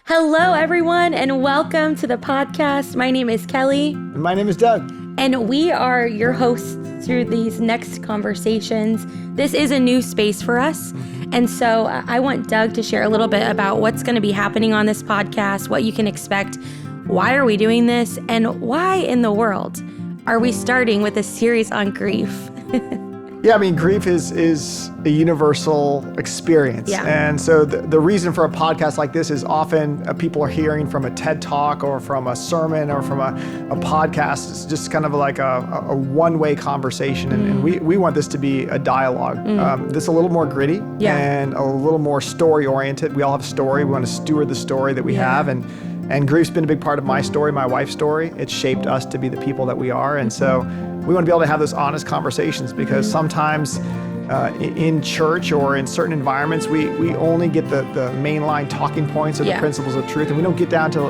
Hello, everyone, and welcome to the podcast. My name is Kelly. And my name is Doug. And we are your hosts through these next conversations. This is a new space for us. And so I want Doug to share a little bit about what's going to be happening on this podcast, what you can expect, why are we doing this, and why in the world are we starting with a series on grief? Yeah, I mean, grief is a universal experience. Yeah. And so the reason for a podcast like this is often people are hearing from a TED Talk or from a sermon or from a podcast. It's just kind of like a one-way conversation. And we want this to be a dialogue. This is a little more gritty and a little more story-oriented. We all have a story. We want to steward the story that we have. And grief's been a big part of my story, my wife's story. It's shaped us to be the people that we are. And so we want to be able to have those honest conversations because sometimes in church or in certain environments, we only get the mainline talking points or the principles of truth, and we don't get down to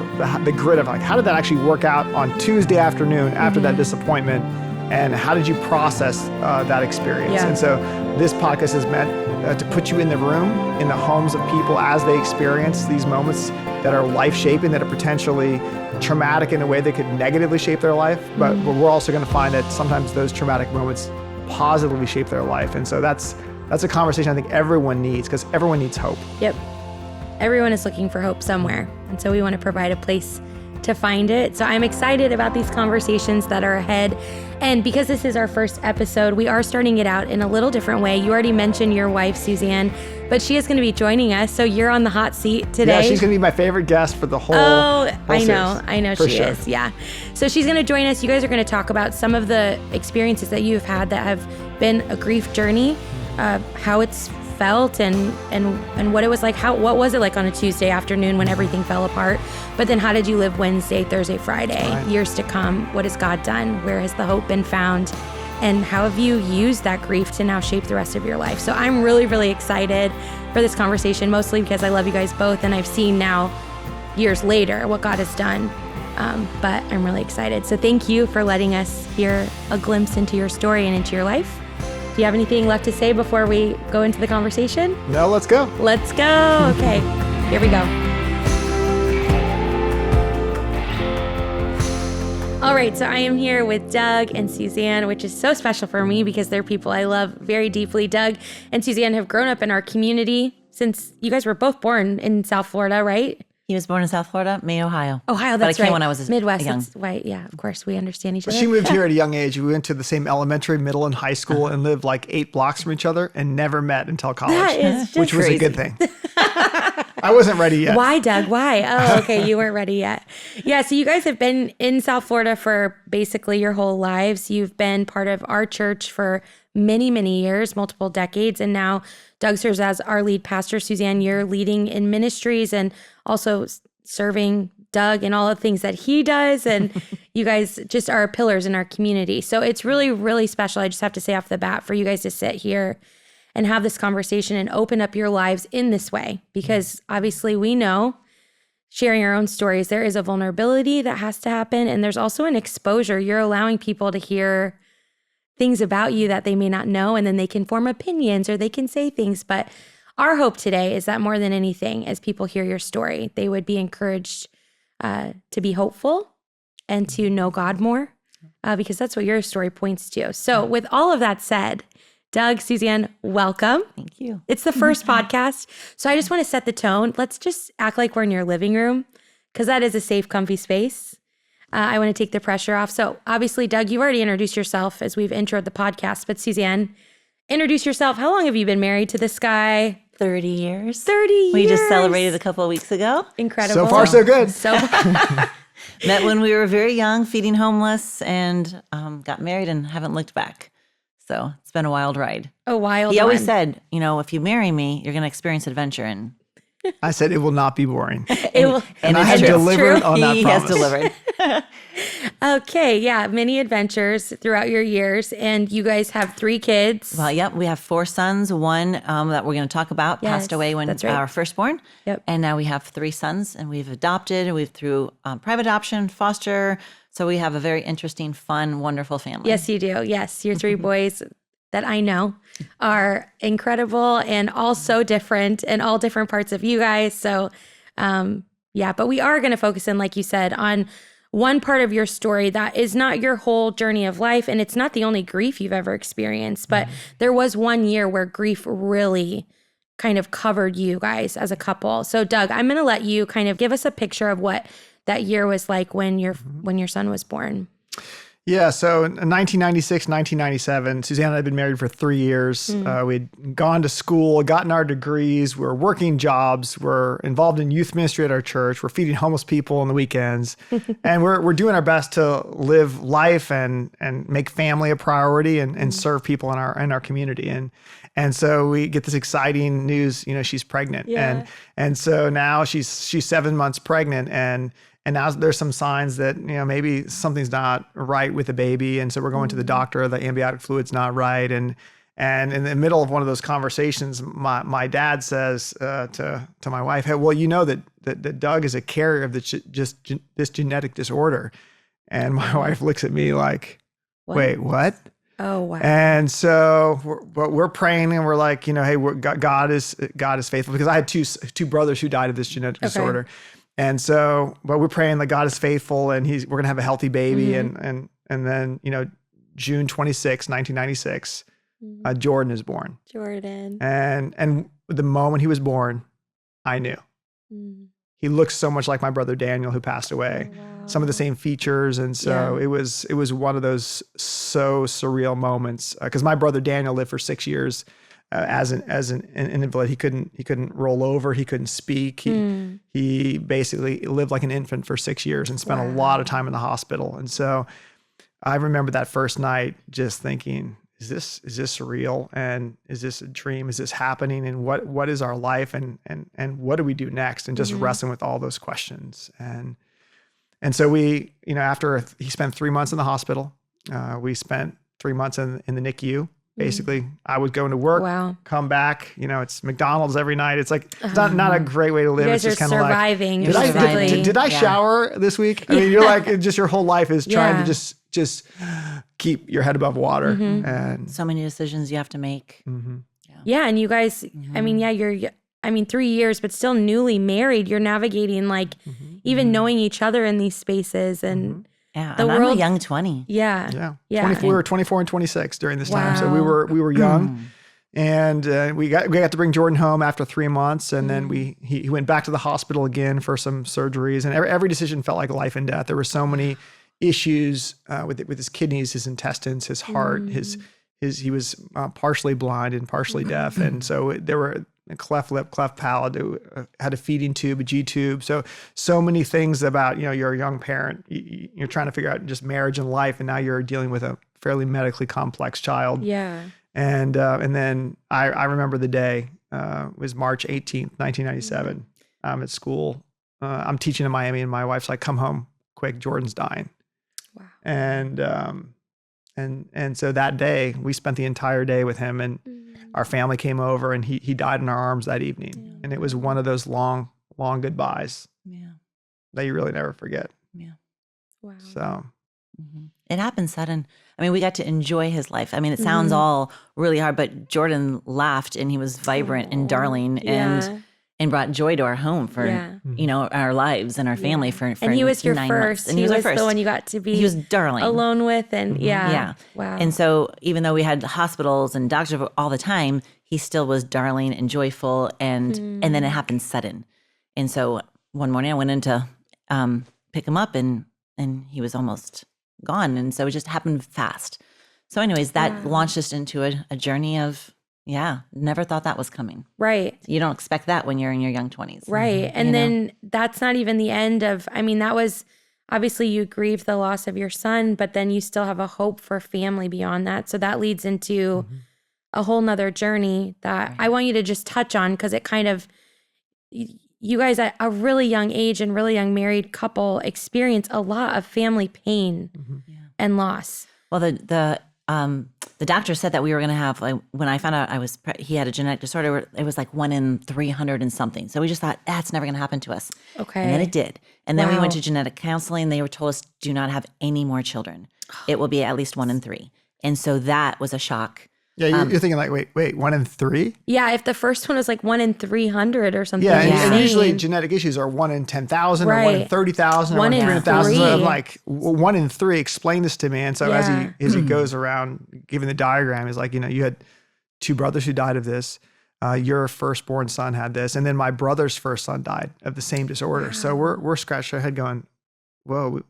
the grit of like, how did that actually work out on Tuesday afternoon after that disappointment, and how did you process that experience? And so this podcast is meant to put you in the room, in the homes of people as they experience these moments that are life-shaping, that are potentially traumatic in a way that could negatively shape their life, but we're also going to find that sometimes those traumatic moments positively shape their life. And so that's a conversation I think everyone needs, because everyone needs hope. Yep. Everyone is looking for hope somewhere. And so we want to provide a place to find it. So I'm excited about these conversations that are ahead. And because this is our first episode, we are starting it out in a little different way. You already mentioned your wife, Suzanne, but she is going to be joining us. So you're on the hot seat today. Yeah, she's going to be my favorite guest for the whole series. I know she is. Yeah. So she's going to join us. You guys are going to talk about some of the experiences that you've had that have been a grief journey, how it's felt and what it was like. What was it like on a Tuesday afternoon when everything fell apart? But then how did you live Wednesday, Thursday, Friday, years to come? What has God done? Where has the hope been found? And how have you used that grief to now shape the rest of your life? So I'm really, really excited for this conversation, mostly because I love you guys both and I've seen now years later what God has done. But I'm really excited. So thank you for letting us hear a glimpse into your story and into your life. Do you have anything left to say before we go into the conversation? No, let's go. Let's go. Okay, here we go. All right, so I am here with Doug and Suzanne, which is so special for me because they're people I love very deeply. Doug and Suzanne have grown up in our community since you guys were both born in South Florida, right? He was born in South Florida, May, Ohio. Ohio, that's right. But I came when I was Midwest, young. That's right. Yeah, of course, we understand each other. She moved here at a young age. We went to the same elementary, middle, and high school and lived like 8 blocks from each other and never met until college, That is just which was crazy. a good thing. I wasn't ready yet. Why, Doug? Why? Oh, okay. You weren't ready yet. Yeah. So you guys have been in South Florida for basically your whole lives. You've been part of our church for many, many years, multiple decades. And now Doug serves as our lead pastor. Suzanne, you're leading in ministries and also serving Doug and all the things that he does. And you guys just are pillars in our community. So it's really, really special. I just have to say off the bat for you guys to sit here and have this conversation and open up your lives in this way, because obviously we know sharing our own stories, there is a vulnerability that has to happen. And there's also an exposure. You're allowing people to hear things about you that they may not know, and then they can form opinions or they can say things. But our hope today is that more than anything, as people hear your story, they would be encouraged to be hopeful and to know God more, because that's what your story points to. So with all of that said, Doug, Suzanne, welcome. Thank you. It's the first podcast. So I just want to set the tone. Let's just act like we're in your living room, because that is a safe, comfy space. I want to take the pressure off. So obviously, Doug, you've already introduced yourself as we've introed the podcast. But Suzanne, introduce yourself. How long have you been married to this guy? 30 years. 30 years. We just celebrated a couple of weeks ago. Incredible. So far, so good. Met when we were very young, feeding homeless, and got married and haven't looked back. So it's been a wild ride. A wild He always one. said, if you marry me, you're going to experience adventure. And I said it will not be boring. It will, And I it's have true. delivered on that he promise. has delivered. Okay, yeah, many adventures throughout your years, and you guys have 3 kids. Well, yep, we have 4 sons. One that we're going to talk about Yes, passed away when that's right. our firstborn. Yep. And now we have 3 sons, and we've adopted, and we've through private adoption, foster. So we have a very interesting, fun, wonderful family. Yes, you do. Yes, your 3 boys that I know are incredible and all so different and all different parts of you guys. So Yeah. But we are going to focus in, like you said, on one part of your story that is not your whole journey of life. And it's not the only grief you've ever experienced, but there was one year where grief really kind of covered you guys as a couple. So Doug, I'm going to let you kind of give us a picture of what that year was like when your son was born. Yeah, so in 1996, 1997, Suzanne and I had been married for 3 years. We'd gone to school, gotten our degrees, we're working jobs, we're involved in youth ministry at our church, we're feeding homeless people on the weekends, and we're doing our best to live life and make family a priority and serve people in our community. And so we get this exciting news, she's pregnant. Yeah. And so now she's 7 months pregnant, and now there's some signs that, maybe something's not right with the baby. And so we're going to the doctor, the amniotic fluid's not right. And in the middle of one of those conversations, my dad says to my wife, hey, well, that Doug is a carrier of this genetic disorder. And my wife looks at me like, wait, what? Oh, wow. And so we're praying and we're like, hey, God is faithful, because I had two brothers who died of this genetic disorder. And so, but we're praying that God is faithful and we're going to have a healthy baby. And then, June 26, 1996, Jordan is born. Jordan. And the moment he was born, I knew. He looks so much like my brother Daniel, who passed away. Oh, wow. Some of the same features. And so it was one of those so surreal moments, because my brother Daniel lived for 6 years as an invalid. He couldn't roll over. He couldn't speak. He basically lived like an infant for 6 years and spent a lot of time in the hospital. And so I remember that first night just thinking, is this surreal? And is this a dream? Is this happening? And what is our life? And what do we do next? And just wrestling with all those questions. And so we, after he spent 3 months in the hospital, we spent 3 months in the NICU. Basically, I was going to work, come back, it's McDonald's every night. It's like, it's not a great way to live. You it's guys just are kind of surviving. like, did I shower this week? I mean, you're like, just your whole life is trying to just keep your head above water. And so many decisions you have to make. Yeah. And you guys, I mean, you're 3 years, but still newly married. You're navigating even knowing each other in these spaces and Yeah, the and world, I'm a young 20. Yeah. 24, we were 24 and 26 during this time. So we were young. And we got to bring Jordan home after 3 months. And then he went back to the hospital again for some surgeries. And every decision felt like life and death. There were so many issues with his kidneys, his intestines, his heart, he was partially blind and partially deaf. And so there were a cleft lip, cleft palate, had a feeding tube, a G tube. So many things about, you're a young parent, you're trying to figure out just marriage and life. And now you're dealing with a fairly medically complex child. Yeah. And then I remember the day, it was March 18th, 1997. I'm at school. I'm teaching in Miami and my wife's like, come home quick, Jordan's dying. Wow. And so that day we spent the entire day with him, and our family came over, and he died in our arms that evening. Yeah. And it was one of those long goodbyes that you really never forget. Yeah. Wow. So it happened sudden. I mean, we got to enjoy his life. I mean, it sounds all really hard, but Jordan laughed and he was vibrant and darling and brought joy to our home for, our lives and our family for and he was your 9 first. months. And he was the one you got to be he was darling. alone with. And Yeah. Wow. And so even though we had hospitals and doctors all the time, he still was darling and joyful. And then it happened sudden. And so one morning I went in to pick him up and he was almost gone. And so it just happened fast. So anyways, that launched us into a journey of, never thought that was coming. Right. You don't expect that when you're in your young 20s. Right. And then that's not even the end of, that was, obviously you grieved the loss of your son, but then you still have a hope for family beyond that. So that leads into a whole nother journey that I want you to just touch on, because it kind of, you guys at a really young age and really young married couple experience a lot of family pain and loss. Well, the doctor said that we were going to have, when I found out he had a genetic disorder, it was like 1 in 300 and something. So we just thought, that's never going to happen to us. Okay. And then it did. And then we went to genetic counseling. They told us, do not have any more children. It will be at least 1 in 3. And so that was a shock. Yeah, you're thinking like, wait, 1 in 3? Yeah, if the first one was like 1 in 300 or something. Yeah, and insane. usually genetic issues are 1 in 10,000 or 1 in 30,000 or 1 in 300,000. So I'm like, 1 in 3, explain this to me. And so as he goes around giving the diagram, he's like, you had 2 brothers who died of this. Your firstborn son had this. And then my brother's first son died of the same disorder. Wow. So we're scratching our head going, whoa,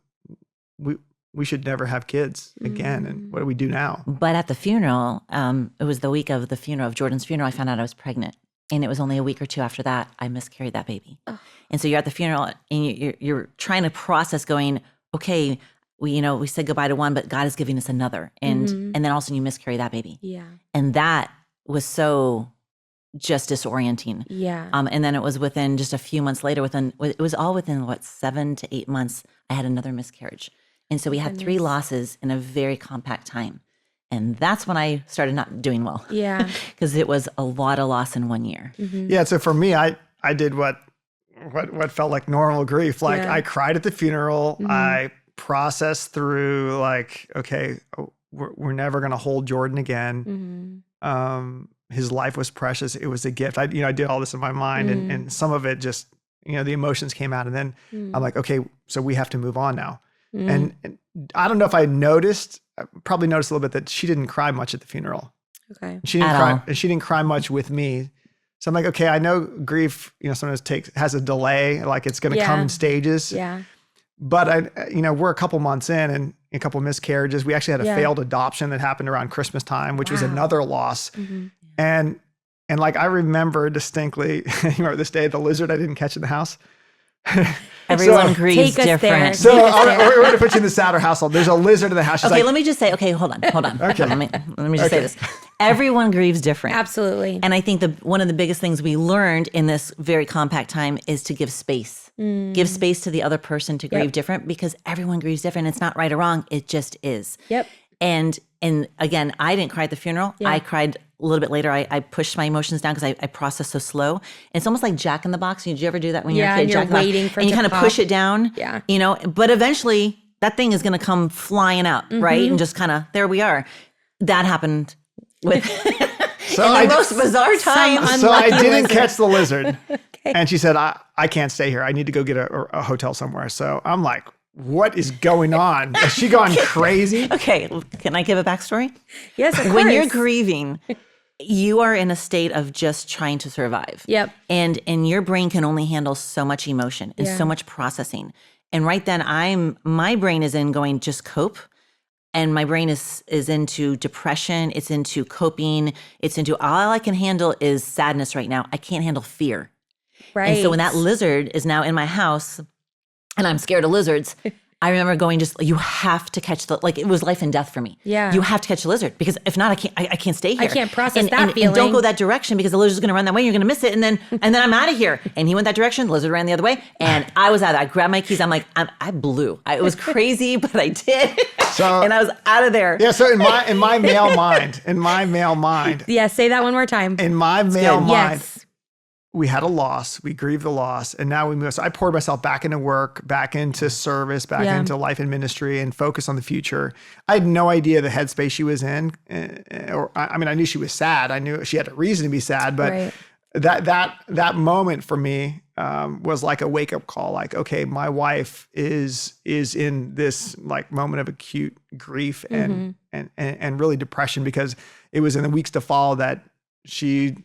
we should never have kids again. And what do we do now? But at the funeral, it was the week of the funeral, of Jordan's funeral, I found out I was pregnant. And it was only a week or 2 after that, I miscarried that baby. Oh. And so you're at the funeral and you're trying to process going, okay, we said goodbye to one, but God is giving us another. And then all of a sudden you miscarry that baby. Yeah. And that was so just disorienting. Yeah. And then it was within just a few months later, it was all within 7 to 8 months, I had another miscarriage. And so we had 3 losses in a very compact time. And that's when I started not doing well. Yeah. Because it was a lot of loss in 1 year. Mm-hmm. Yeah. So for me, I did what felt like normal grief. Like I cried at the funeral. Mm-hmm. I processed through like, okay, we're never going to hold Jordan again. Mm-hmm. His life was precious. It was a gift. I did all this in my mind and some of it just, the emotions came out and then I'm like, okay, so we have to move on now. And I don't know if I probably noticed a little bit that she didn't cry much at the funeral. Okay. She didn't cry much with me. So I'm like, okay, I know grief, sometimes has a delay, like it's going to come in stages. Yeah. But we're a couple months in and a couple miscarriages. We actually had a failed adoption that happened around Christmas time, which was another loss. Mm-hmm. And like, I remember distinctly, remember this day, the lizard I didn't catch in the house. Everyone grieves different. So we're going to put you in the Sauder household. There's a lizard in the house. She's let me just say, hold on. Okay. Let me just say this. Everyone grieves different. Absolutely. And I think one of the biggest things we learned in this very compact time is to give space. Give space to the other person to grieve different because everyone grieves different. It's not right or wrong. It just is. Yep. And again, I didn't cry at the funeral. Yeah. I cried a little bit later. I pushed my emotions down because I processed so slow. And it's almost like Jack in the Box. Did you ever do that when you're a kid? And you're waiting for it to and you kind of push it down. Yeah. But eventually that thing is going to come flying out, right? And just kind of, there we are. That happened with the most bizarre time. So I didn't catch the lizard. Okay. And she said, I can't stay here. I need to go get a hotel somewhere. So I'm like, what is going on? Has she gone crazy? Okay, can I give a backstory? Yes, of course. When you're grieving, you are in a state of just trying to survive. Yep. And your brain can only handle so much emotion and so much processing. And right then my brain is in going, just cope. And my brain is into depression. It's into coping. It's into all I can handle is sadness right now. I can't handle fear. Right. And so when that lizard is now in my house, and I'm scared of lizards, I remember going, you have to catch it was life and death for me. Yeah. You have to catch the lizard because if not, I can't stay here. I can't process that feeling. And don't go that direction because the lizard's going to run that way and you're going to miss it. And then I'm out of here. And he went that direction. The lizard ran the other way. And I was out of there. I grabbed my keys. I'm like, I blew. It was crazy, but I did. And I was out of there. Yeah. So in my male mind. Yeah. Say that one more time. In my male mind. Yes. We had a loss, we grieved the loss, and now we move. So I poured myself back into work, back into service, back into life and ministry and focus on the future. I had no idea the headspace she was in. I knew she was sad. I knew she had a reason to be sad, but that moment for me was like a wake up call. Like, okay, my wife is in this like moment of acute grief and really depression because it was in the weeks to follow that she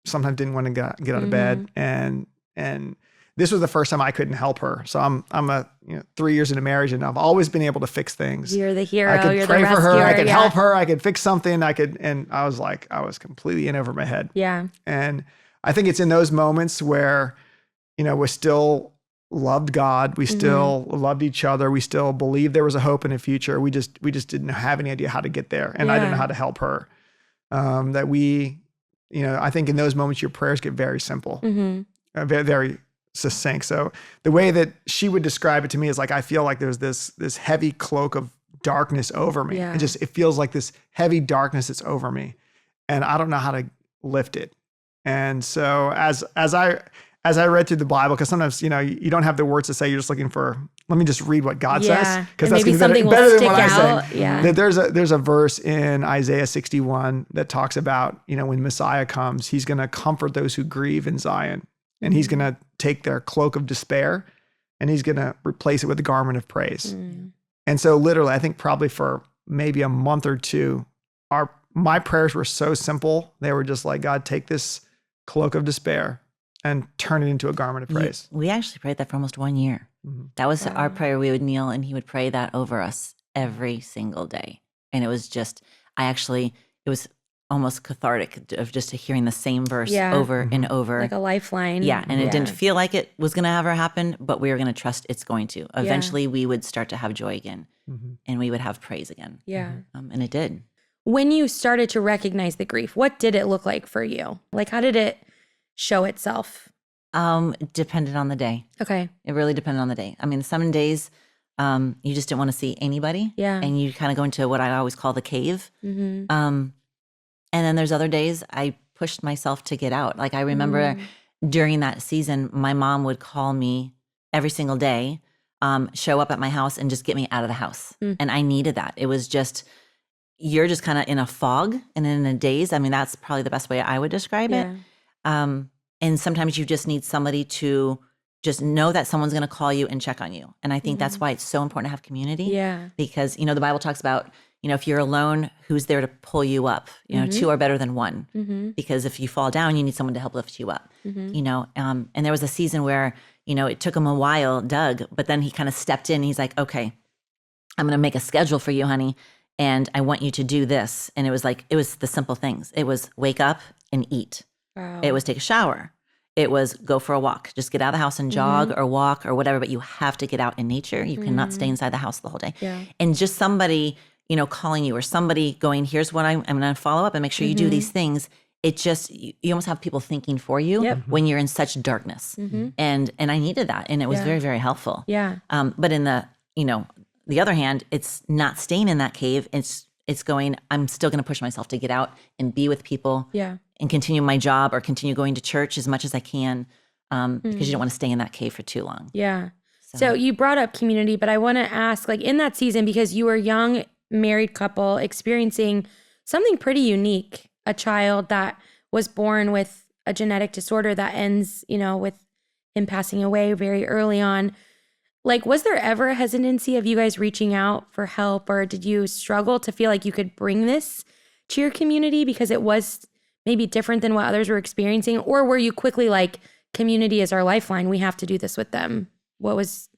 sometimes didn't want to get out of bed. And this was the first time I couldn't help her. So I'm 3 years into marriage and I've always been able to fix things. You're the hero. I could you're pray the for her. I could help her. I could fix something. And I was completely in over my head. Yeah. And I think it's in those moments where, we still loved God. We still loved each other. We still believed there was a hope in the future. We just didn't have any idea how to get there. And I didn't know how to help her. I think in those moments, your prayers get very simple, very, very succinct. So the way that she would describe it to me is like, I feel like there's this heavy cloak of darkness over me. Yeah. It feels like this heavy darkness that's over me and I don't know how to lift it. And so as I read through the Bible, because sometimes, you don't have the words to say, you're just looking for let me just read what God Yeah. says, And because that's maybe gonna be something better will than stick what I out. say. Yeah. That there's a verse in Isaiah 61 that talks about, when Messiah comes, he's going to comfort those who grieve in Zion, and he's going to take their cloak of despair and he's going to replace it with the garment of praise. And so literally, I think probably for maybe a month or two, my prayers were so simple. They were just like, God, take this cloak of despair and turn it into a garment of praise. We actually prayed that for almost 1 year. That was our prayer. We would kneel and he would pray that over us every single day. And it was just, it was almost cathartic of just hearing the same verse over and over. Like a lifeline. Yeah. And it didn't feel like it was going to ever happen, but we were going to trust it's going to. Eventually we would start to have joy again and we would have praise again. Yeah. And it did. When you started to recognize the grief, what did it look like for you? Like, how did it show itself? It depended on the day. Okay. It really depended on the day. I mean, some days you just didn't want to see anybody. Yeah. And you kind of go into what I always call the cave. And then there's other days I pushed myself to get out. Like I remember during that season, my mom would call me every single day, show up at my house and just get me out of the house. And I needed that. It was just, you're just kind of in a fog and in a daze. I mean, that's probably the best way I would describe it. And sometimes you just need somebody to just know that someone's going to call you and check on you. And I think that's why it's so important to have community. Yeah. Because, the Bible talks about, if you're alone, who's there to pull you up? Two are better than one. Because if you fall down, you need someone to help lift you up. And there was a season where, it took him a while, Doug, but then he kind of stepped in. He's like, okay, I'm going to make a schedule for you, honey. And I want you to do this. And it was the simple things. It was wake up and eat. Wow. It was take a shower. It was go for a walk. Just get out of the house and jog or walk or whatever, but you have to get out in nature. You cannot stay inside the house the whole day. Yeah. And just somebody, calling you or somebody going, here's what I'm going to follow up and make sure you do these things. It just, you almost have people thinking for you when you're in such darkness. And I needed that. And it was very, very helpful. Yeah. But in the other hand, it's not staying in that cave. It's going, I'm still going to push myself to get out and be with people and continue my job or continue going to church as much as I can because you don't want to stay in that cave for too long. Yeah. So you brought up community, but I want to ask, like in that season, because you were a young married couple experiencing something pretty unique, a child that was born with a genetic disorder that ends, with him passing away very early on. Like, was there ever a hesitancy of you guys reaching out for help, or did you struggle to feel like you could bring this to your community because it was maybe different than what others were experiencing? Or were you quickly like, community is our lifeline, we have to do this with them? What was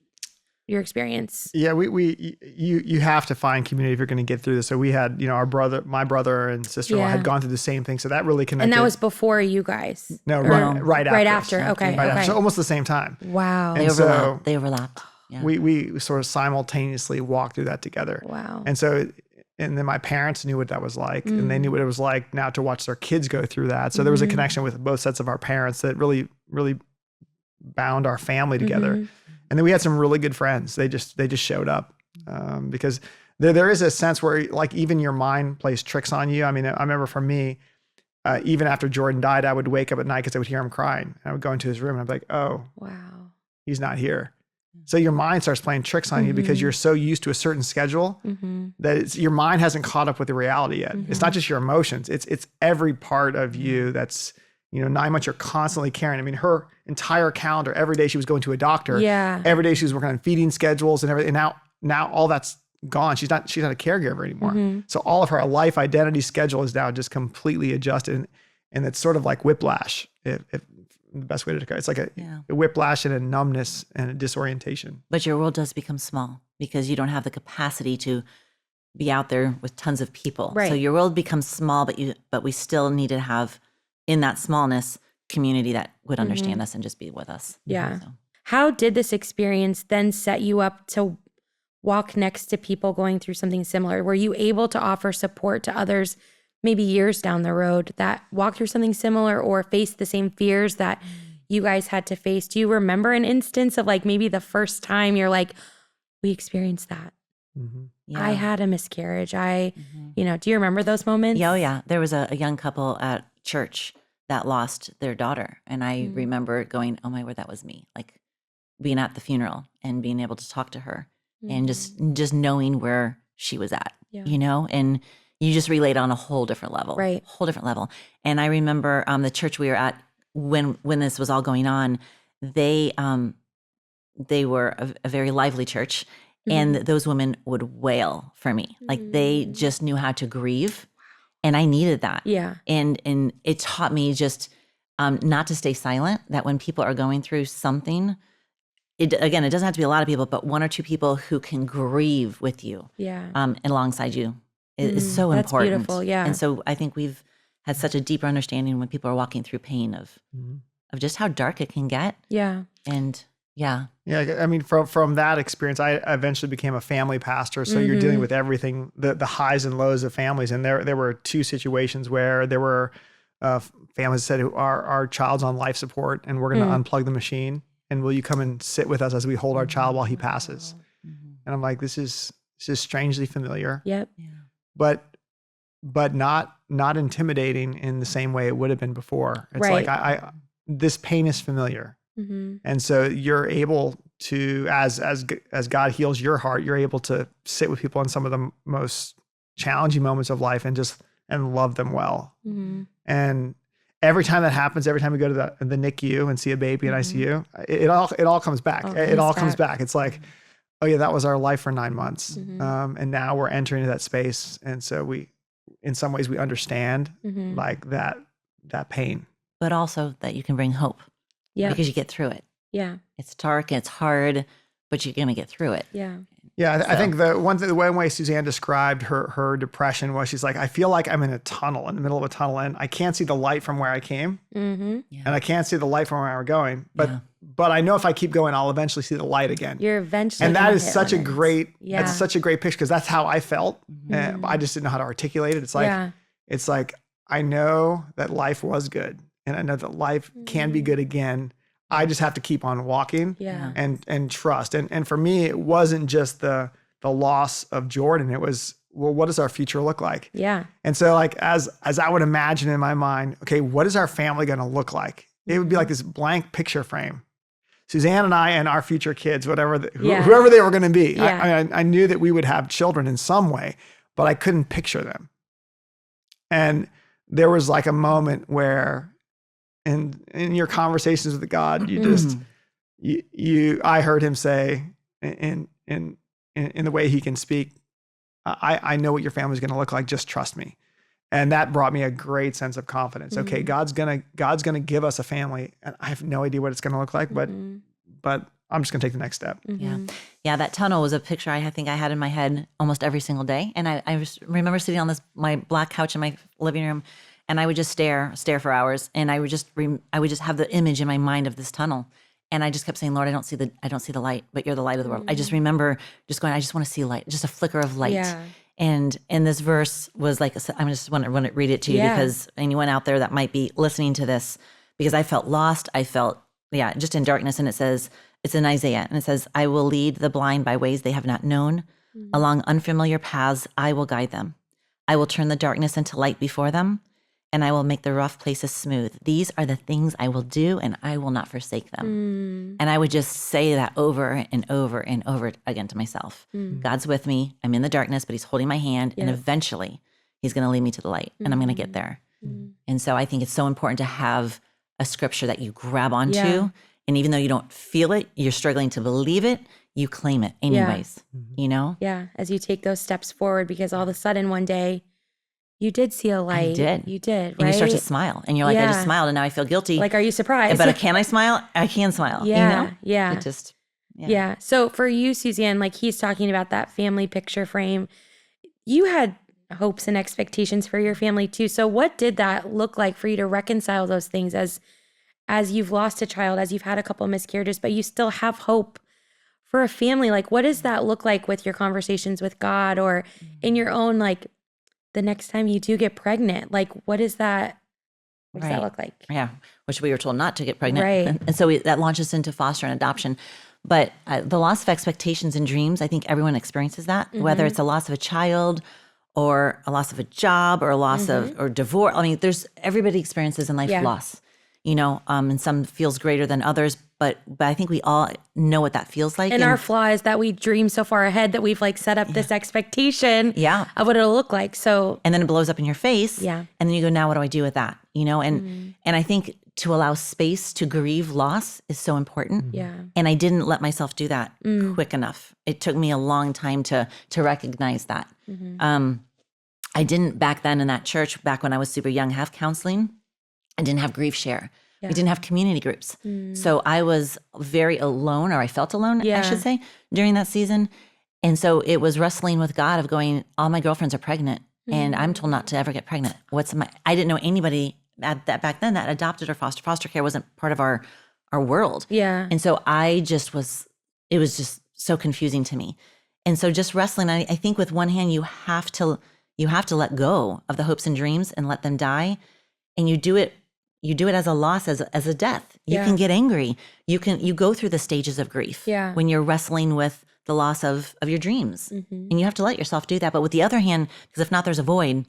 your experience? Yeah, you have to find community if you're going to get through this. So we had, my brother and sister-in-law had gone through the same thing. So that really connected. And that was before you guys? No, right after. Right after, okay. Right after. So almost the same time. Wow. They overlapped. Yeah. We sort of simultaneously walked through that together. Wow. And then my parents knew what that was like, and they knew what it was like now to watch their kids go through that. So there was a connection with both sets of our parents that really, really bound our family together. And then we had some really good friends. They just showed up because there is a sense where like even your mind plays tricks on you. I mean, I remember for me, even after Jordan died, I would wake up at night because I would hear him crying. And I would go into his room and I'd be like, oh, wow, he's not here. So your mind starts playing tricks on you because you're so used to a certain schedule that your mind hasn't caught up with the reality yet. It's not just your emotions. It's every part of you that's, 9 months you're constantly carrying. I mean, her entire calendar, every day she was going to a doctor. Yeah. Every day she was working on feeding schedules and everything. And now all that's gone. She's not a caregiver anymore. So all of her life identity schedule is now just completely adjusted. And it's sort of like whiplash, if the best way to describe it. It's like a whiplash and a numbness and a disorientation. But your world does become small because you don't have the capacity to be out there with tons of people. Right. So your world becomes small, but we still need to have in that smallness community that would understand us and just be with us. Yeah. So. How did this experience then set you up to walk next to people going through something similar? Were you able to offer support to others maybe years down the road that walk through something similar or face the same fears that you guys had to face? Do you remember an instance of like maybe the first time you're like, we experienced that? Yeah. I had a miscarriage. Do you remember those moments? Yeah, oh yeah. There was a young couple at church that lost their daughter. And I remember going, oh my word, that was me. Like being at the funeral and being able to talk to her and just knowing where she was at, you know, and you just relate on a whole different level, Right. whole different level. And I remember the church we were at when this was all going on, they were a very lively church, and those women would wail for me. Like they just knew how to grieve, and I needed that. Yeah. And it taught me just not to stay silent, that when people are going through something, it doesn't have to be a lot of people, but one or two people who can grieve with you and alongside you is so That's important. beautiful, yeah. And so I think we've had such a deeper understanding when people are walking through pain of just how dark it can get. Yeah. And yeah. Yeah, I mean, from that experience, I eventually became a family pastor. So you're dealing with everything, the highs and lows of families. And there were two situations where there were families that said, our child's on life support and we're going to unplug the machine. And will you come and sit with us as we hold our child while he passes? And I'm like, this is strangely familiar. Yep. But not intimidating in the same way it would have been before. It's Right. like this pain is familiar. And so you're able to, as God heals your heart, you're able to sit with people in some of the most challenging moments of life and love them well. And every time that happens, every time we go to the NICU and see a baby in ICU, it all comes back. It all comes back. It's like, oh yeah, that was our life for 9 months. And now we're entering that space. And so in some ways we understand like that pain. But also that you can bring hope. Yeah. Because you get through it. Yeah. It's dark and it's hard, but you're going to get through it. Yeah. Yeah, I think the one way Suzanne described her depression was, she's like, I feel like I'm in a tunnel, in the middle of a tunnel, and I can't see the light from where I came, and I can't see the light from where I'm going. But I know if I keep going, I'll eventually see the light again. You're eventually, and that is such a great, Yeah. that's such a great picture, because that's how I felt. And I just didn't know how to articulate it. It's like I know that life was good, and I know that life can be good again. I just have to keep on walking and trust. And for me, it wasn't just the loss of Jordan. It was, well, what does our future look like? Yeah. And so like, as I would imagine in my mind, okay, what is our family going to look like? It would be like this blank picture frame. Suzanne and I and our future kids, whoever they were going to be. Yeah. I knew that we would have children in some way, but I couldn't picture them. And there was like a moment where, in your conversations with God, you just I heard him say in the way he can speak, I know what your family's going to look like. Just trust me. And that brought me a great sense of confidence. Okay, God's gonna give us a family, and I have no idea what it's going to look like, but I'm just going to take the next step. Yeah. That tunnel was a picture I think I had in my head almost every single day. And I remember sitting on my black couch in my living room, and I would just stare for hours, and I would just have the image in my mind of this tunnel, and I just kept saying, Lord, I don't see the light, but you're the light of the world. I just remember just going, I just want to see light, just a flicker of light. Yeah. And this verse was like, I just want to read it to you because anyone out there that might be listening to this, because I felt lost, I felt just in darkness, and it says, it's in Isaiah, and it says, I will lead the blind by ways they have not known, along unfamiliar paths I will guide them. I will turn the darkness into light before them, and I will make the rough places smooth. These are the things I will do, and I will not forsake them. And I would just say that over and over and over again to myself. God's with me. I'm in the darkness, but he's holding my hand, and eventually he's going to lead me to the light, and I'm going to get there. And so I think it's so important to have a scripture that you grab onto, and even though you don't feel it, you're struggling to believe it, you claim it anyways, you know? Yeah, as you take those steps forward, because all of a sudden one day, you did see a light. I did. You did, right? And you start to smile. And you're like, I just smiled and now I feel guilty. Like, are you surprised? But can I smile? I can smile. Yeah. You know? Yeah. It just, yeah. So for you, Suzanne, like he's talking about that family picture frame. You had hopes and expectations for your family too. So what did that look like for you to reconcile those things as you've lost a child, as you've had a couple of miscarriages, but you still have hope for a family? Like, what does that look like with your conversations with God, or in your own, like, the next time you do get pregnant? Like, what does that look like? Yeah, which we were told not to get pregnant. Right. And so that launches into foster and adoption. But the loss of expectations and dreams, I think everyone experiences that, whether it's a loss of a child or a loss of a job or a loss of, or divorce. I mean, everybody experiences in life loss, you know, and some feels greater than others. but I think we all know what that feels like. And our flaw is that we dream so far ahead that we've like set up this expectation of what it'll look like. So, and then it blows up in your face. Yeah. And then you go, now what do I do with that? You know, and I think to allow space to grieve loss is so important. Yeah. And I didn't let myself do that quick enough. It took me a long time to recognize that. I didn't back then in that church, back when I was super young, have counseling. I didn't have grief share. We didn't have community groups. So I was very alone, or I felt alone, I should say, during that season. And so it was wrestling with God of going, all my girlfriends are pregnant and I'm told not to ever get pregnant. I didn't know anybody at that back then that adopted or foster care wasn't part of our world. Yeah. And so it was just so confusing to me. And so just wrestling, I think with one hand, you have to let go of the hopes and dreams and let them die. And you do it as a loss, as a death. You can get angry. You go through the stages of grief when you're wrestling with the loss of your dreams. And you have to let yourself do that. But with the other hand, because if not, there's a void.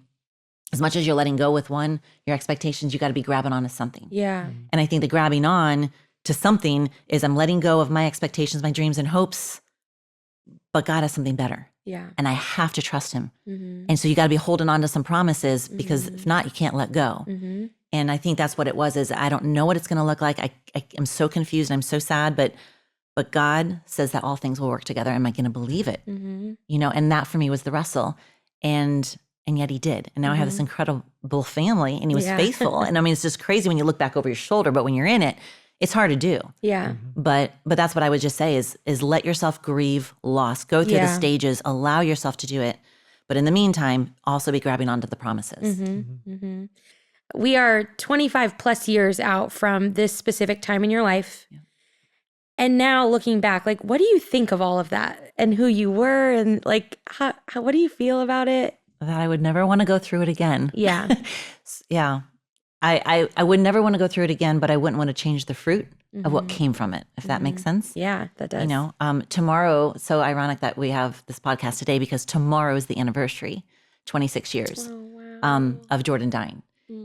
As much as you're letting go with one, your expectations, you got to be grabbing on to something. Yeah. And I think the grabbing on to something is I'm letting go of my expectations, my dreams and hopes, but God has something better. Yeah. And I have to trust him. And so you got to be holding on to some promises, because if not, you can't let go. And I think that's what it was, is I don't know what it's going to look like. I am so confused and I'm so sad, but God says that all things will work together. Am I going to believe it? You know, and that for me was the wrestle. And yet he did. And now I have this incredible family, and he was faithful. And I mean, it's just crazy when you look back over your shoulder, but when you're in it, it's hard to do. Yeah. But that's what I would just say is let yourself grieve loss, go through the stages, allow yourself to do it. But in the meantime, also be grabbing onto the promises. We are 25 plus years out from this specific time in your life. Yeah. And now looking back, like, what do you think of all of that and who you were, and like, what do you feel about it? That I would never want to go through it again. Yeah. Yeah. I would never want to go through it again, but I wouldn't want to change the fruit of what came from it, if that makes sense. Yeah, that does. You know, tomorrow, so ironic that we have this podcast today, because tomorrow is the anniversary, 26 years of Jordan dying.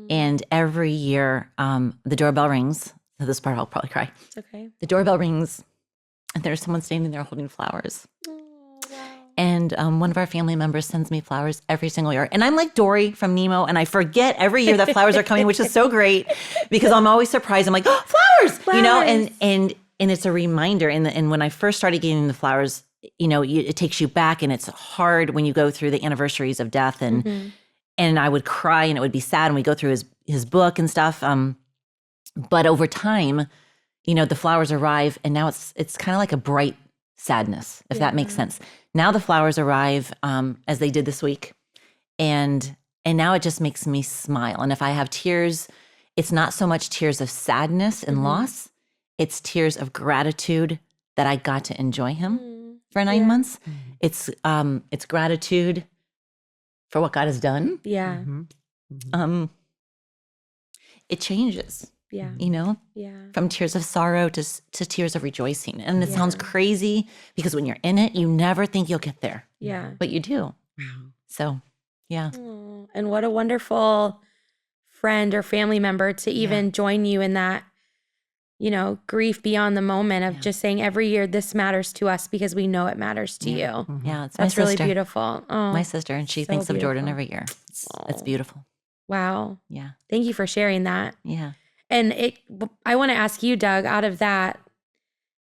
And every year, the doorbell rings. So this part I'll probably cry. It's okay. The doorbell rings, and there's someone standing there holding flowers. And one of our family members sends me flowers every single year. And I'm like Dory from Nemo, and I forget every year that flowers are coming, which is so great, because I'm always surprised. I'm like, oh, flowers! You know, and it's a reminder. And when I first started getting the flowers, you know, it takes you back, and it's hard when you go through the anniversaries of death. And I would cry, and it would be sad, and we go through his book and stuff. But over time, you know, the flowers arrive, and now it's kind of like a bright sadness, if that makes sense. Now the flowers arrive as they did this week, and now it just makes me smile. And if I have tears, it's not so much tears of sadness and loss; it's tears of gratitude that I got to enjoy him for 9 months. It's gratitude for what God has done. Yeah. It changes. Yeah. You know? Yeah. From tears of sorrow to tears of rejoicing. And it sounds crazy, because when you're in it, you never think you'll get there. Yeah. But you do. So, yeah. Oh, and what a wonderful friend or family member to even join you in that, you know, grief beyond the moment of just saying every year, this matters to us because we know it matters to you. Yeah. It's That's my really sister. beautiful. Oh, My sister, and she so thinks of Jordan beautiful. every year. It's beautiful. Wow. Yeah. Thank you for sharing that. Yeah. And I want to ask you, Doug, out of that,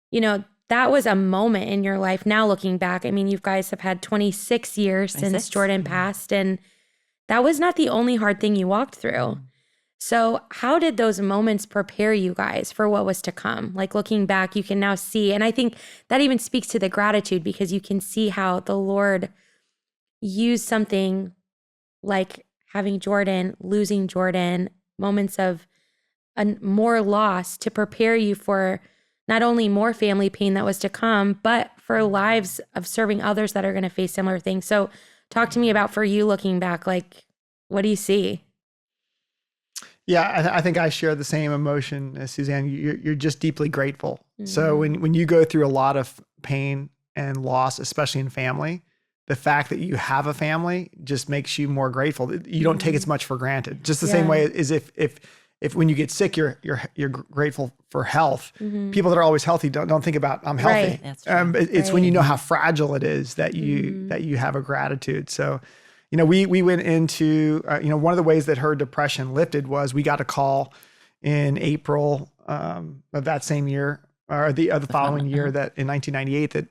you know, that was a moment in your life. Now looking back, I mean, you guys have had 26 years since Jordan passed, and that was not the only hard thing you walked through. So how did those moments prepare you guys for what was to come? Like looking back, you can now see, and I think that even speaks to the gratitude, because you can see how the Lord used something like having Jordan, losing Jordan, moments of more loss to prepare you for not only more family pain that was to come, but for lives of serving others that are going to face similar things. So talk to me about, for you looking back, like, what do you see? Yeah, I think I share the same emotion as Suzanne. You're just deeply grateful. So when you go through a lot of pain and loss, especially in family, the fact that you have a family just makes you more grateful. You don't take as much for granted. Just the same way as if if when you get sick, you're grateful for health. People that are always healthy don't think about I'm healthy. Right. That's true. It's when you know how fragile it is that you have a gratitude. So, we went into one of the ways that her depression lifted was we got a call in April of that same year, or the following year, that in 1998 that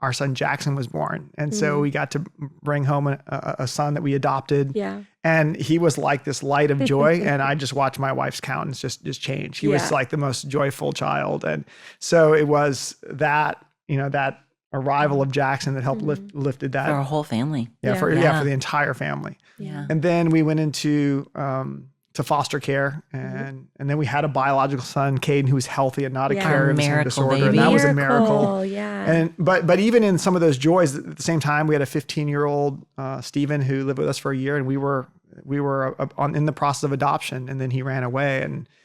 our son Jackson was born. And so we got to bring home a son that we adopted. Yeah. And he was like this light of joy. And I just watched my wife's countenance just change. He was like the most joyful child. And so it was that, that arrival of Jackson that helped lifted that. For our whole family. For the entire family. Yeah. And then we went into to foster care, and then we had a biological son, Caden, who was healthy and not a carrier of the same disorder, baby. and that was a miracle. Yeah. And but even in some of those joys, at the same time, we had a 15-year-old Stephen who lived with us for a year, and we were in the process of adoption, and then he ran away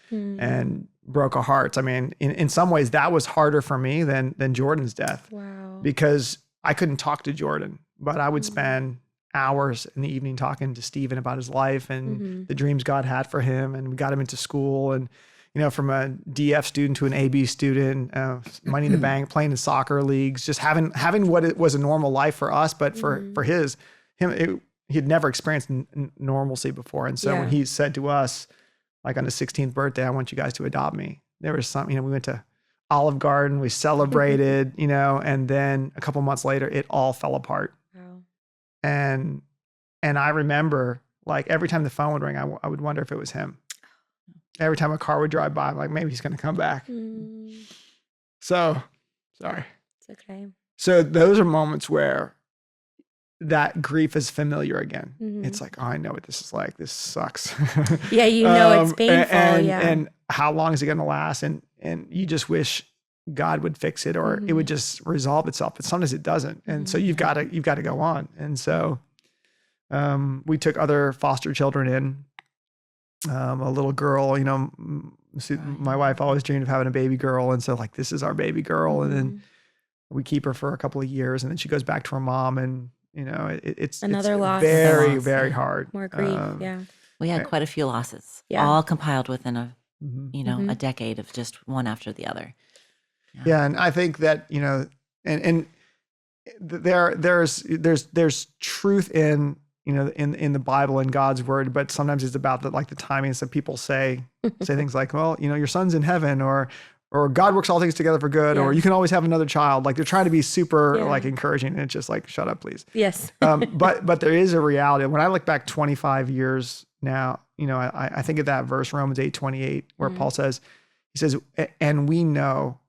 and broke our hearts. I mean, in some ways, that was harder for me than Jordan's death. Wow. Because I couldn't talk to Jordan, but I would spend hours in the evening talking to Stephen about his life and the dreams God had for him. And we got him into school, and, from a DF student to an AB student, money in the bank, playing in soccer leagues, just having what it was a normal life for us. But for him, he'd never experienced normalcy before. And so when he said to us, like on his 16th birthday, I want you guys to adopt me, there was something, we went to Olive Garden, we celebrated, and then a couple months later, it all fell apart. And I remember, like, every time the phone would ring, I would wonder if it was him. Every time a car would drive by, I'm like, maybe he's going to come back. So, sorry. It's okay. So those are moments where that grief is familiar again. It's like, oh, I know what this is like. This sucks. Yeah, it's painful. And how long is it going to last? And you just wish God would fix it, or it would just resolve itself. But sometimes it doesn't. And so you've got to go on. And so we took other foster children in, a little girl, my wife always dreamed of having a baby girl. And so, like, this is our baby girl. And then we keep her for a couple of years, and then she goes back to her mom, and, it's another loss. Very, very hard. More grief. We had quite a few losses, all compiled within a decade of just one after the other. Yeah, and I think that and there's truth in in the Bible and God's word, but sometimes it's about the timing. So people say things like, well, your son's in heaven, or God works all things together for good, or you can always have another child. Like, they're trying to be super encouraging, and it's just like, shut up, please. Yes. But there is a reality. When I look back 25 years now, I think of that verse, Romans 8:28, where Paul says, and we know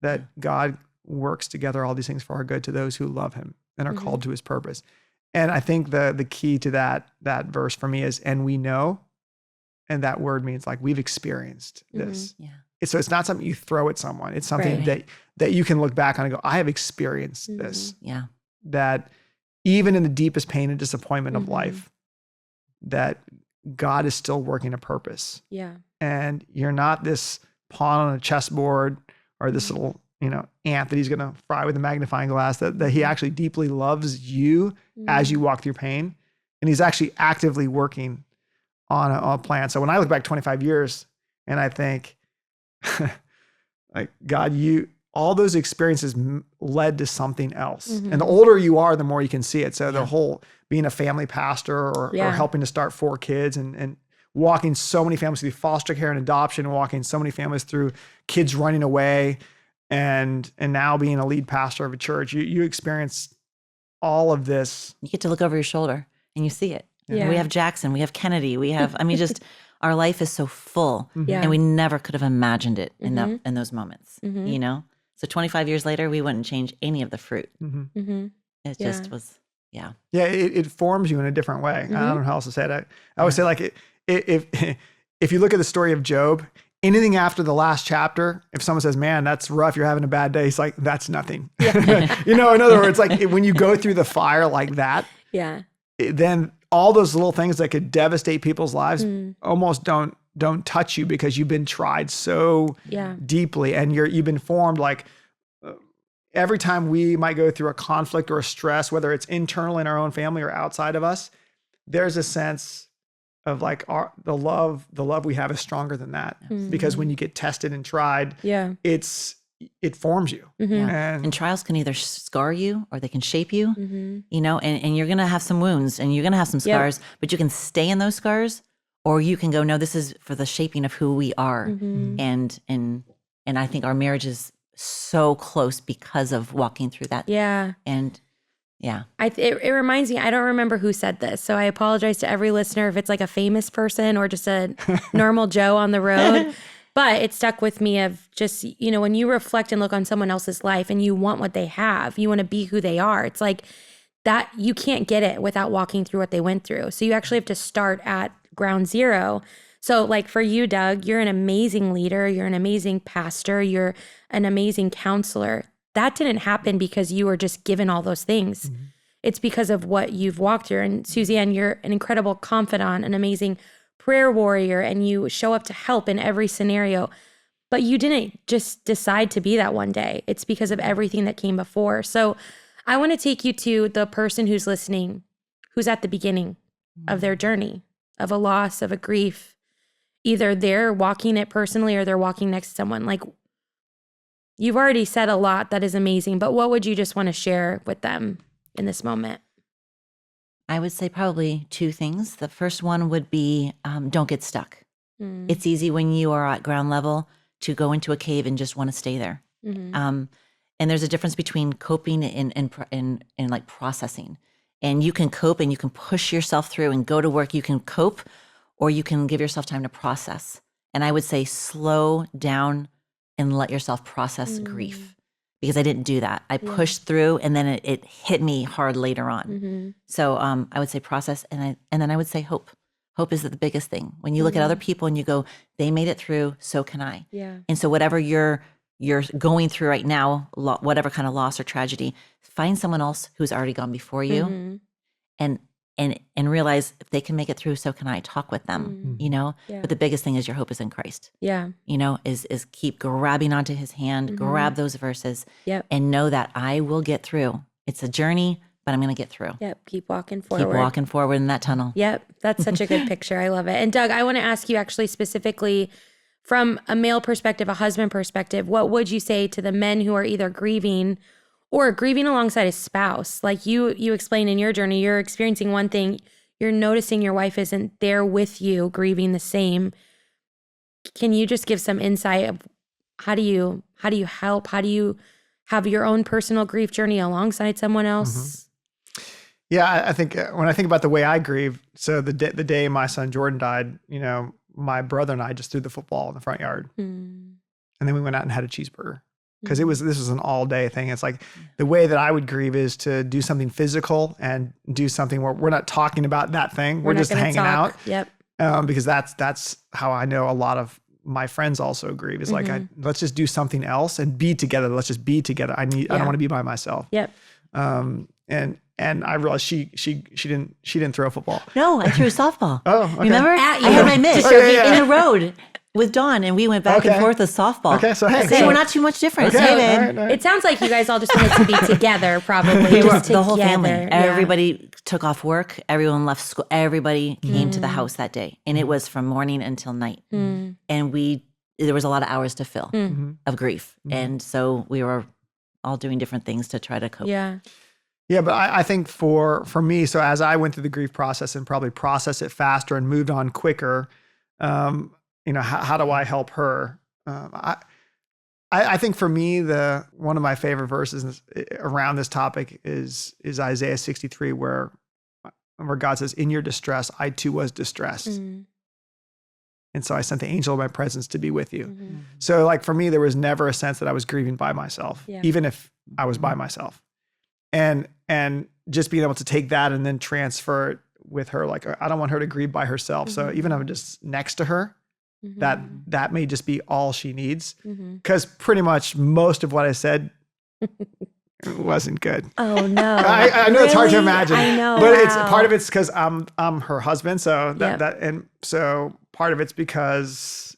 that God works together all these things for our good to those who love him and are called to his purpose. And I think the key to that verse for me is, and we know, and that word means, like, we've experienced this. Yeah. So it's not something you throw at someone. It's something that you can look back on and go, I have experienced this. Yeah. That even in the deepest pain and disappointment of life, that God is still working a purpose. Yeah. And you're not this pawn on a chessboard, or this little, ant that he's going to fry with a magnifying glass, that he actually deeply loves you as you walk through pain. And he's actually actively working on a plan. So when I look back 25 years and I think, like, God, all those experiences led to something else. And the older you are, the more you can see it. So the whole being a family pastor or helping to start 4 kids and walking so many families through foster care and adoption, walking so many families through kids running away, and now being a lead pastor of a church, you experience all of this. You get to look over your shoulder and you see it. Yeah. We have Jackson, we have Kennedy, we have, just our life is so full, and we never could have imagined it in those moments, So 25 years later, we wouldn't change any of the fruit. It just was, Yeah, it forms you in a different way. I don't know how else to say it. I always say, like, if you look at the story of Job, anything after the last chapter, if someone says, man, that's rough, you're having a bad day, it's like, that's nothing. In other words, like, when you go through the fire like that, then all those little things that could devastate people's lives almost don't touch you, because you've been tried so deeply, and you've been formed. Like, every time we might go through a conflict or a stress, whether it's internal in our own family or outside of us, there's a sense of like the love we have is stronger than that, because when you get tested and tried, it forms you. And trials can either scar you or they can shape you, you know, and you're going to have some wounds and you're going to have some scars, but you can stay in those scars, or you can go, no, this is for the shaping of who we are. And I think our marriage is so close because of walking through that. And it reminds me, I don't remember who said this, so I apologize to every listener if it's like a famous person or just a normal Joe on the road. But it stuck with me of just, you know, when you reflect and look on someone else's life and you want what they have, you want to be who they are. It's like that, you can't get it without walking through what they went through. So you actually have to start at ground zero. So like for you, Doug, you're an amazing leader. You're an amazing pastor. You're an amazing counselor. That didn't happen because you were just given all those things. It's because of what you've walked through. And Suzanne, you're an incredible confidant, an amazing prayer warrior, and you show up to help in every scenario. But you didn't just decide to be that one day. It's because of everything that came before. So I want to take you to the person who's listening, who's at the beginning of their journey, of a loss, of a grief. Either they're walking it personally or they're walking next to someone. Like, you've already said a lot that is amazing, but what would you just want to share with them in this moment? I would say probably two things. The first one would be don't get stuck. It's easy when you are at ground level to go into a cave and just want to stay there. And there's a difference between coping and like processing. And you can cope and you can push yourself through and go to work. You can cope, or you can give yourself time to process. And I would say slow down and let yourself process grief. Because I didn't do that. I pushed through, and then it hit me hard later on. So I would say process, and then I would say hope. Hope is the biggest thing. When you look at other people and you go, they made it through, so can I. And so whatever you're going through right now, whatever kind of loss or tragedy, find someone else who's already gone before you, and realize if they can make it through, so can I. Talk with them, you know? But the biggest thing is your hope is in Christ. You know, is keep grabbing onto his hand, grab those verses, and know that I will get through. It's a journey, but I'm going to get through. Keep walking forward. Keep walking forward in that tunnel. That's such a good picture. I love it. And Doug, I want to ask you actually specifically from a male perspective, a husband perspective, what would you say to the men who are either grieving or grieving alongside a spouse? Like you explained in your journey, you're experiencing one thing, you're noticing your wife isn't there with you grieving the same. Can you just give some insight of how do you help? How do you have your own personal grief journey alongside someone else? Yeah, I think when I think about the way I grieve, so the day my son Jordan died, you know, my brother and I just threw the football in the front yard. And then we went out and had a cheeseburger. Because this was an all day thing. It's like the way that I would grieve is to do something physical and do something where we're not talking about that thing. We're just hanging out. Because that's how I know a lot of my friends also grieve. Is like, let's just do something else and be together. Let's just be together. I don't want to be by myself. And I realized she didn't throw a football. No, I threw a softball. Oh, okay. Remember? I had my mitt in the road with Dawn, and we went back and forth with softball. Okay, so hey, so we're not too much different. Okay, Hey, all right. It sounds like you guys all just wanted to be together, probably. Just the whole family. together. Everybody took off work. Everyone left school. Everybody came to the house that day, and it was from morning until night. And there was a lot of hours to fill of grief, and so we were all doing different things to try to cope. Yeah, but I think for me, so as I went through the grief process and probably processed it faster and moved on quicker, you know, how do I help her? I think for me, one of my favorite verses around this topic is Isaiah 63, where God says, "In your distress, I too was distressed." And so I sent the angel of my presence to be with you. So like for me, there was never a sense that I was grieving by myself, even if I was by myself. And just being able to take that and then transfer it with her. Like, I don't want her to grieve by herself. So even if I'm just next to her, that may just be all she needs. Because pretty much most of what I said wasn't good. Oh no! I know it's hard to imagine. I know, but it's part of it's because I'm her husband. So so part of it's because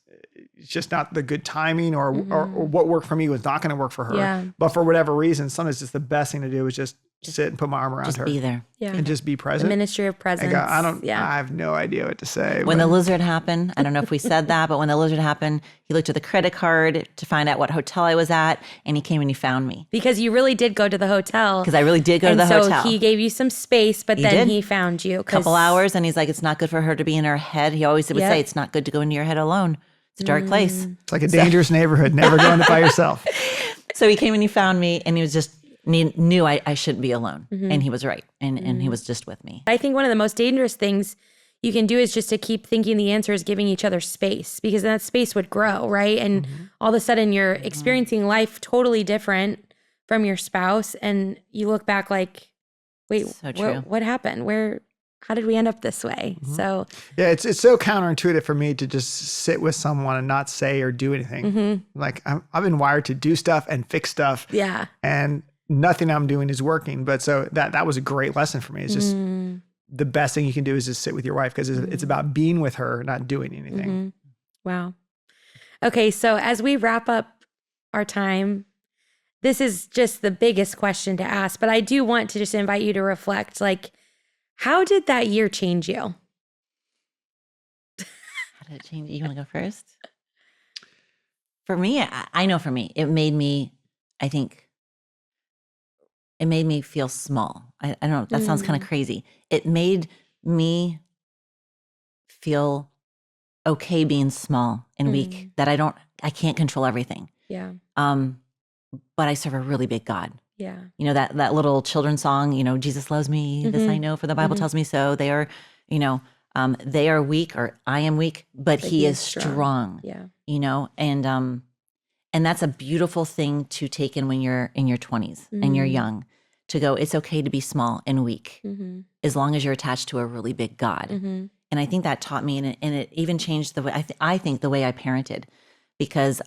it's just not the good timing, or what worked for me was not going to work for her. But for whatever reason, sometimes just the best thing to do is just sit and put my arm around Just her be there. Yeah. and just be The present. ministry of presence. And go, I Yeah. have no idea what to say. When but- the lizard happened, I don't know if we said that, but when the lizard happened, he looked at the credit card to find out what hotel I was at, and he came and he found me. Because you really did go to the hotel. Because I really did go to And the so hotel. he gave you some space, but He then did. he found you. A couple hours, and he's like, it's not good for her to be in her head. He always would Yep. say, it's not good to go into your head alone. It's a dark place. It's like a dangerous neighborhood. Never go in it by yourself. So he came and he found me, and he was just knew I shouldn't be alone. And he was right. And he was just with me. I think one of the most dangerous things you can do is just to keep thinking the answer is giving each other space, because then that space would grow, right? And all of a sudden you're experiencing life totally different from your spouse, and you look back like, wait, So true. what happened? How did we end up this way? So Yeah, it's so counterintuitive for me to just sit with someone and not say or do anything. Like I've been wired to do stuff and fix stuff, yeah. and nothing I'm doing is working. But so that was a great lesson for me. It's just the best thing you can do is just sit with your wife, because it's about being with her, not doing anything. Wow. Okay, so as we wrap up our time, this is just the biggest question to ask, but I do want to just invite you to reflect, like, how did that year change you? How did it change? You want to go first? For me, I know for me, it made me, I think, it made me feel small. I don't know, that sounds kind of crazy. It made me feel okay being small and weak, that I can't control everything. Yeah. But I serve a really big God. Yeah. You know, that little children's song, Jesus loves me, this I know, for the Bible tells me so. They are, they are weak, or I am weak, but he is strong. Yeah. And that's a beautiful thing to take in when you're in your 20s and you're young, to go, it's okay to be small and weak as long as you're attached to a really big God. And I think that taught me, and it even changed the way, I think the way I parented, because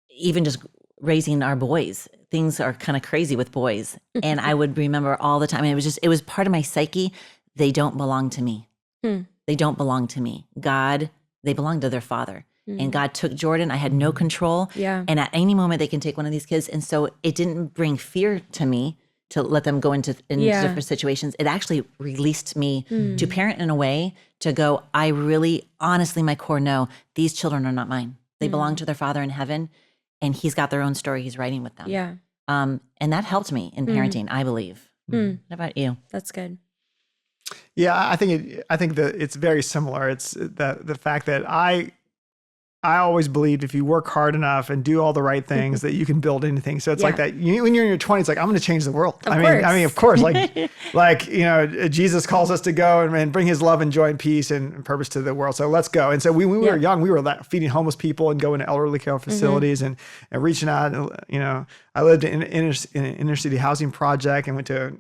even just raising our boys, things are kind of crazy with boys. And I would remember all the time, and it was part of my psyche. They don't belong to me. They don't belong to me. God, they belong to their father. And God took Jordan. I had no control. Yeah. And at any moment they can take one of these kids. And so it didn't bring fear to me to let them go into different situations. It actually released me to parent in a way to go, I really, honestly, my core know these children are not mine. They belong to their Father in heaven, and he's got their own story he's writing with them. Yeah. And that helped me in parenting, I believe. What about you? That's good. Yeah, I think that it's very similar. It's the fact that I always believed if you work hard enough and do all the right things that you can build anything. So it's like that. When you're in your 20s, like, I'm going to change the world. Of course, like Jesus calls us to go and bring his love and joy and peace and purpose to the world. So let's go. And so we were young. We were feeding homeless people and going to elderly care facilities and reaching out. And, I lived in an inner city housing project and went to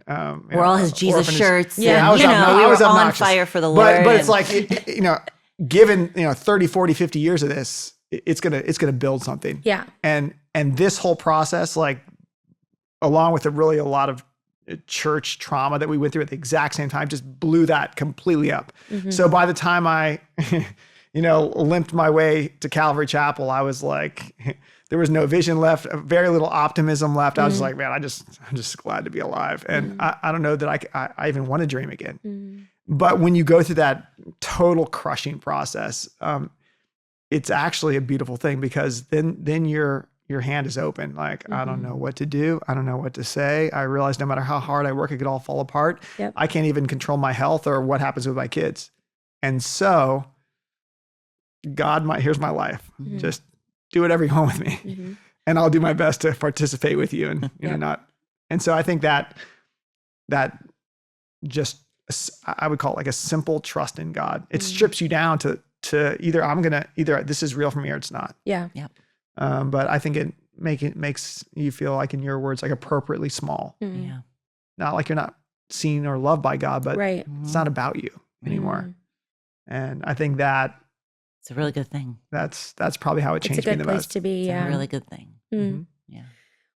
we're all his Jesus orphanage. shirts. Yeah, and, I was we were on obnoxious. fire for the Lord. But it's like, given 30, 40, 50 years of this, it's gonna build something. Yeah. And this whole process, like, along with a lot of church trauma that we went through at the exact same time, just blew that completely up. So by the time I limped my way to Calvary Chapel, I was like, there was no vision left, very little optimism left. I was just like, man, I'm just glad to be alive. And I don't know that I even want to dream again. But when you go through that total crushing process, it's actually a beautiful thing, because then your hand is open. Like, I don't know what to do. I don't know what to say. I realize no matter how hard I work, it could all fall apart. Yep. I can't even control my health or what happens with my kids. And so God, here's my life. Just do whatever you want with me, and I'll do my best to participate with you, and not. And so I think that just, I would call it like a simple trust in God. It strips you down to either this is real for me or it's not. Yeah. Yeah. But I think it makes you feel, like, in your words, like appropriately small. Yeah. Not like you're not seen or loved by God, but Right. it's not about you anymore. And I think that It's a really good thing. that's probably how it It's a changed me good the place most. to be. It's Yeah. a really good thing. Yeah.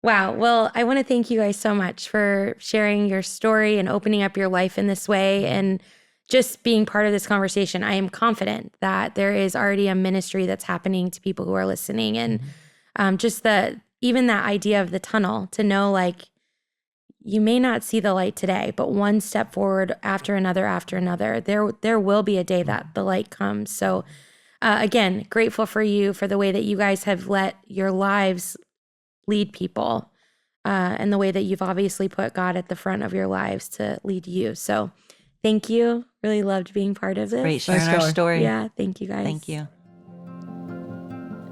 Wow. Well, I want to thank you guys so much for sharing your story and opening up your life in this way and just being part of this conversation. I am confident that there is already a ministry that's happening to people who are listening. And just even that idea of the tunnel, to know, like, you may not see the light today, but one step forward after another, there will be a day that the light comes. So again, grateful for you for the way that you guys have let your lives lead people, and the way that you've obviously put God at the front of your lives to lead you. So thank you. Really loved being part of this. Great sharing our story. Yeah, thank you guys. Thank you.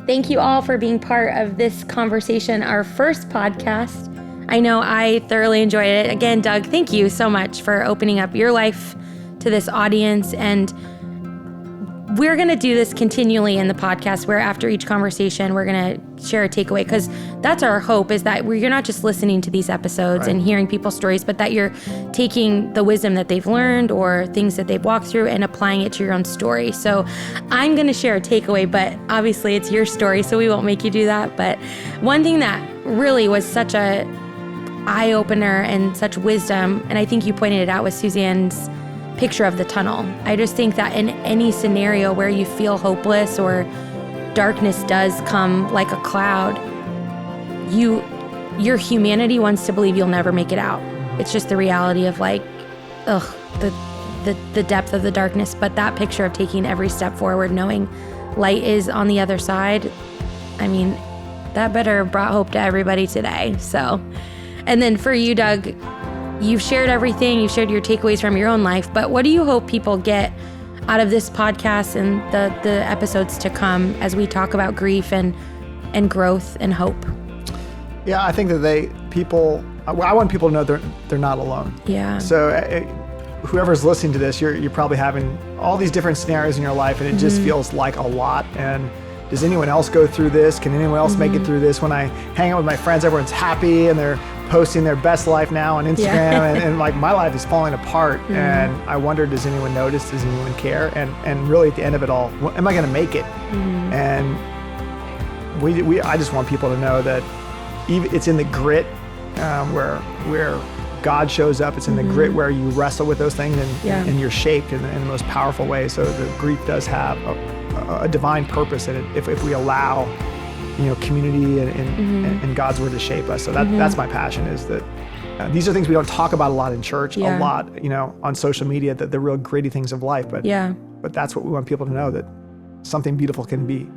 Thank you all for being part of this conversation, our first podcast. I know I thoroughly enjoyed it. Again, Doug, thank you so much for opening up your life to this audience. And we're going to do this continually in the podcast, where after each conversation, we're going to share a takeaway, because that's our hope, is that you're not just listening to these episodes and hearing people's stories, but that you're taking the wisdom that they've learned or things that they've walked through and applying it to your own story. So I'm going to share a takeaway, but obviously it's your story, so we won't make you do that. But one thing that really was such a eye-opener and such wisdom, and I think you pointed it out with Suzanne's picture of the tunnel. I just think that in any scenario where you feel hopeless or darkness does come like a cloud, your humanity wants to believe you'll never make it out. It's just the reality of like, the depth of the darkness. But that picture of taking every step forward, knowing light is on the other side, I mean, that better have brought hope to everybody today. So, and then for you, Doug, you've shared everything. You've shared your takeaways from your own life. But what do you hope people get out of this podcast and the episodes to come as we talk about grief and growth and hope? Yeah, I think that I want people to know they're not alone. Yeah. So whoever's listening to this, you're probably having all these different scenarios in your life, and it just feels like a lot. And does anyone else go through this? Can anyone else make it through this? When I hang out with my friends, everyone's happy and they're posting their best life now on Instagram, and like my life is falling apart. And I wonder, does anyone notice? Does anyone care? And really at the end of it all, am I going to make it? And I just want people to know that it's in the grit where God shows up. It's in the grit where you wrestle with those things and you're shaped in the most powerful way. So the grief does have a divine purpose in it if we allow, community and God's word to shape us. So that's my passion, is that these are things we don't talk about a lot in church, a lot, on social media, the real gritty things of life. But that's what we want people to know, that something beautiful can be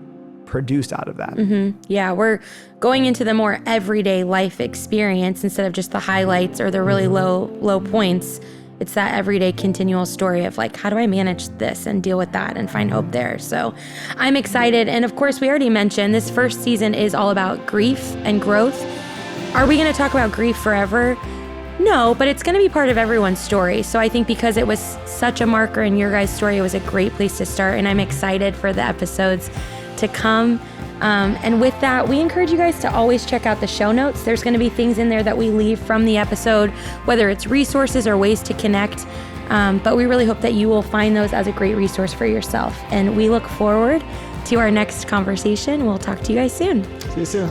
produced out of that. Yeah, we're going into the more everyday life experience instead of just the highlights or the really low points. It's that everyday continual story of like, how do I manage this and deal with that and find hope there? So I'm excited. And of course, we already mentioned this first season is all about grief and growth. Are we going to talk about grief forever? No, but it's going to be part of everyone's story. So I think because it was such a marker in your guys' story, it was a great place to start. And I'm excited for the episodes to come. And with that, we encourage you guys to always check out the show notes. There's going to be things in there that we leave from the episode, whether it's resources or ways to connect. But we really hope that you will find those as a great resource for yourself. And we look forward to our next conversation. We'll talk to you guys soon. See you soon.